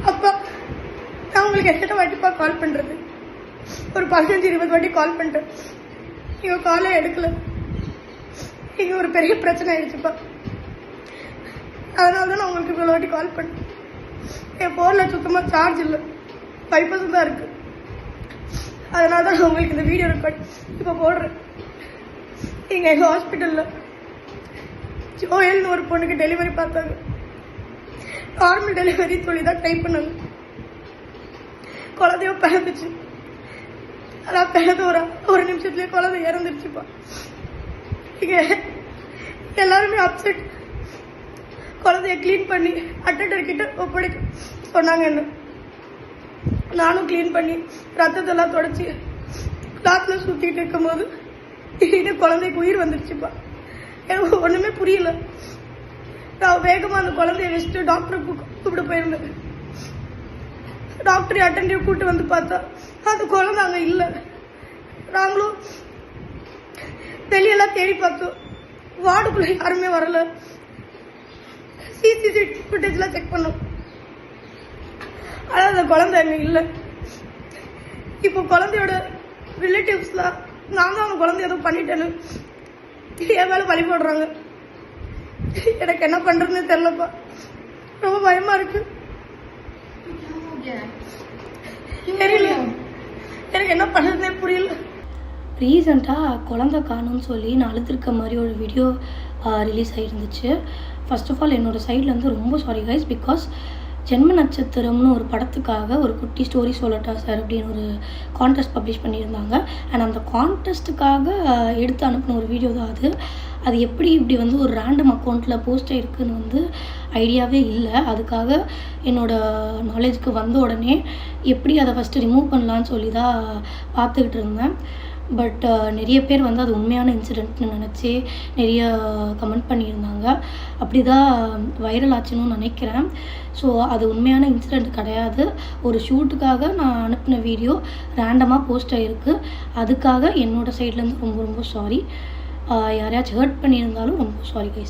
அப்பா நான் உங்களுக்கு எத்தனை வாட்டிப்பா கால் பண்ணுறது? ஒரு 15-20 வாட்டி கால் பண்ணிட்டேன். நீங்கள் காலை எடுக்கல. இங்கே ஒரு பெரிய பிரச்சனை ஆயிடுச்சுப்பா. அதனால தான் நான் உங்களுக்கு இவ்வளோ வாட்டி கால் பண்ணேன். என் ஃபோனில் சுத்தமாக சார்ஜ் இல்லை, 5% தான் இருக்குது. அதனால தான் நான் உங்களுக்கு இந்த வீடியோ ரெக்கார்ட் இப்போ போடுறேன். இங்கே எங்கள் ஹாஸ்பிட்டலில் ஜோயல்னு ஒரு பொண்ணுக்கு டெலிவரி பார்த்தாங்க. நார்மல் டெலிவரி சொல்லி தான் ட்ரை பண்ணாங்க. குழந்தையோ பிறந்துச்சு. அதான் பிறந்து ஒரு நிமிஷத்துலேயே குழந்தை இறந்துருச்சுப்பா. இங்கே எல்லாருமே அப்செட். குழந்தைய க்ளீன் பண்ணி அட்டெண்டர் கிட்ட ஒப்படைக்க சொன்னாங்க. என்ன நானும் க்ளீன் பண்ணி ரத்தத்தெல்லாம் தொடச்சி கிளாத்தில் சுற்றிட்டு இருக்கும் போது இது குழந்தைக்கு உயிர் வந்துருச்சுப்பா. எனக்கு ஒன்றுமே புரியல. நான் வேகமாக அந்த குழந்தைய வச்சுட்டு டாக்டரை கூப்பிட்டு போயிருந்தேன். டாக்டரை அட்டெண்டிவ் கூப்பிட்டு வந்து பார்த்தா அந்த குழந்தை அங்கே இல்லை. நாங்களும் வெளியெல்லாம் தேடி பார்த்தோம். வார்டுக்குள்ளே யாருமே வரல. சிசிடிவி ஃபுட்டேஜ்லாம் செக் பண்ணோம். ஆனால் அந்த குழந்தை அங்கே இல்லை. இப்போ குழந்தையோட ரிலேட்டிவ்ஸ்லாம் நான் தான் அவங்க குழந்தை எதுவும் பண்ணிட்டேன்னு என் மேலே பழி போடுறாங்க. எனக்கு என்ன பண்றதுன்னு தெரியலப்பா. ரொம்ப பயமா இருக்கு. தெரியல, எனக்கு என்ன பண்றதுன்னே புரியல. ரீசெண்டாக குழந்தை காணும்னு சொல்லி நான் அழுதுருக்க மாதிரி ஒரு வீடியோ ரிலீஸ் ஆகிருந்துச்சு. ஃபர்ஸ்ட் ஆஃப் ஆல் என்னோடய சைட்லேருந்து ரொம்ப சாரி கைஸ். பிகாஸ் ஜென்ம நட்சத்திரம்னு ஒரு படத்துக்காக ஒரு குட்டி ஸ்டோரி சொல்லட்டா சார் அப்படின்னு ஒரு கான்டெஸ்ட் பப்ளிஷ் பண்ணியிருந்தாங்க. அண்ட் அந்த கான்டெஸ்ட்டுக்காக எடுத்து அனுப்பின ஒரு வீடியோ தான் அது. அது எப்படி இப்படி வந்து ஒரு ரேண்டம் அக்கௌண்ட்டில் போஸ்ட் ஆகிருக்குன்னு வந்து ஐடியாவே இல்லை. அதுக்காக என்னோடய நாலேஜுக்கு வந்த உடனே எப்படி அதை ஃபஸ்ட்டு ரிமூவ் பண்ணலான்னு சொல்லி தான் பார்த்துக்கிட்டு இருந்தேன். பட் நிறைய பேர் வந்து அது உண்மையான இன்சிடெண்ட்னு நினச்சி நிறைய கமெண்ட் பண்ணியிருந்தாங்க. அப்படி தான் வைரல் ஆச்சுன்னு நினைக்கிறேன். ஸோ அது உண்மையான இன்சிடெண்ட் கிடையாது. ஒரு ஷூட்டுக்காக நான் அனுப்பின வீடியோ ரேண்டமாக போஸ்ட் ஆகிருக்கு. அதுக்காக என்னோடய சைட்லேருந்து ரொம்ப ரொம்ப சாரி. யாரையாச்சும் ஹர்ட் பண்ணியிருந்தாலும் ரொம்ப சாரி கைஸ்.